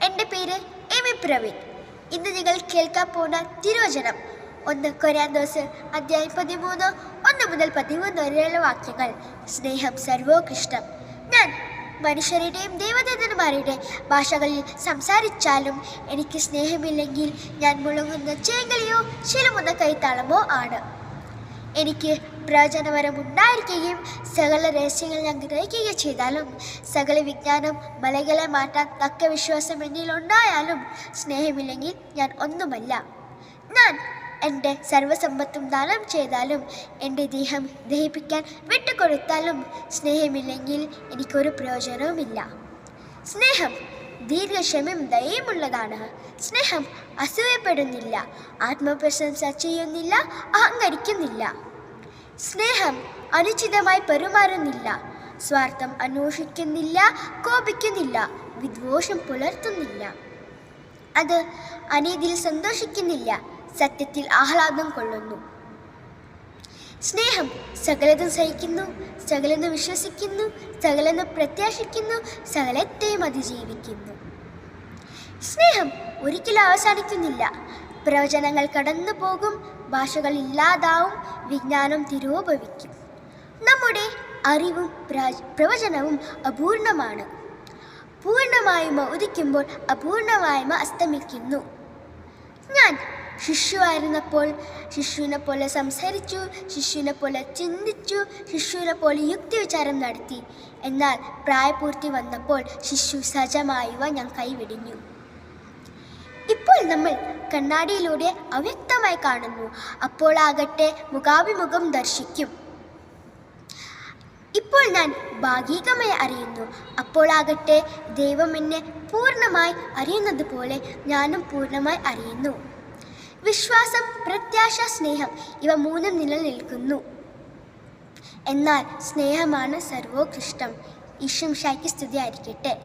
എൻ്റെ പേര് എമി പ്രവീൺ. ഇന്ന് നിങ്ങൾ കേൾക്കാൻ പോകുന്ന തിരുവചനം 1 കൊരിന്ത്യർ അധ്യായം 13 1 മുതൽ 13 വരെയുള്ള വാക്യങ്ങൾ. സ്നേഹം സർവോത്കൃഷ്ടം. ഞാൻ മനുഷ്യരുടെയും ദൈവദൂതന്മാരുടെയും ഭാഷകളിൽ സംസാരിച്ചാലും എനിക്ക് സ്നേഹമില്ലെങ്കിൽ ഞാൻ മുഴങ്ങുന്ന ചേങ്കലിയോ ചിലമുന്ന കൈത്താളമോ ആണ്. എനിക്ക് പ്രവചനപരമുണ്ടായിരിക്കുകയും സകല രഹസ്യങ്ങൾ ഞാൻ ഗ്രഹിക്കുകയും ചെയ്താലും സകല വിജ്ഞാനം മലകളെ മാറ്റാൻ തക്ക വിശ്വാസം എന്നിൽ ഉണ്ടായാലും സ്നേഹമില്ലെങ്കിൽ ഞാൻ ഒന്നുമല്ല. ഞാൻ എൻ്റെ സർവ്വസമ്പത്തും ദാനം ചെയ്താലും എൻ്റെ ദേഹം ദഹിപ്പിക്കാൻ വിട്ടുകൊടുത്താലും സ്നേഹമില്ലെങ്കിൽ എനിക്കൊരു പ്രയോജനവുമില്ല. സ്നേഹം ദീർഘക്ഷമയും ദയയുമുള്ളതാണ്. സ്നേഹം അസൂയപ്പെടുന്നില്ല, ആത്മപ്രശംസ ചെയ്യുന്നില്ല, അഹങ്കരിക്കുന്നില്ല. സ്നേഹം അനുചിതമായി പെരുമാറുന്നില്ല, സ്വാർത്ഥം അന്വേഷിക്കുന്നില്ല, കോപിക്കുന്നില്ല, വിദ്വേഷം പുലർത്തുന്നില്ല. അത് അനീതിയിൽ സന്തോഷിക്കുന്നില്ല, സത്യത്തിൽ ആഹ്ലാദം കൊള്ളുന്നു. സ്നേഹം സകലതും സഹിക്കുന്നു, സകലതും വിശ്വസിക്കുന്നു, സകലതും പ്രത്യാശിക്കുന്നു, സകലത്തെയും അതിജീവിക്കുന്നു. സ്നേഹം ഒരിക്കലും അവസാനിക്കുന്നില്ല. പ്രവചനങ്ങൾ കടന്നു പോകും, ഭാഷകൾ ഇല്ലാതാവും, വിജ്ഞാനം തിരോഭവിക്കും. നമ്മുടെ അറിവും പ്രവചനവും അപൂർണമാണ്. പൂർണ്ണമായ്മ ഉദിക്കുമ്പോൾ അപൂർണമായ്മ അസ്തമിക്കുന്നു. ഞാൻ ശിശുവായിരുന്നപ്പോൾ ശിശുവിനെ പോലെ സംസാരിച്ചു, ശിശുവിനെ പോലെ ചിന്തിച്ചു, ശിശുവിനെ പോലെ യുക്തിവിചാരം നടത്തി. എന്നാൽ പ്രായപൂർത്തി വന്നപ്പോൾ ശിശു സഹജമായുവ ഞാൻ കൈവിടിഞ്ഞു. ഇപ്പോൾ നമ്മൾ കണ്ണാടിയിലൂടെ അവ്യക്തമായി കാണുന്നു, അപ്പോൾ ആകട്ടെ മുഖാഭിമുഖം ദർശിക്കും. ഇപ്പോൾ ഞാൻ ഭാഗികമായി അറിയുന്നു, അപ്പോൾ ആകട്ടെ ദൈവം എന്നെ പൂർണ്ണമായി അറിയുന്നത് പോലെ ഞാനും പൂർണ്ണമായി അറിയുന്നു. വിശ്വാസം, പ്രത്യാശ, സ്നേഹം ഇവ മൂന്നും നിലനിൽക്കുന്നു. എന്നാൽ സ്നേഹമാണ് സർവോത്കൃഷ്ടം. ഈശോ മിശിഹായ്ക്ക് സ്തുതിയായിരിക്കട്ടെ.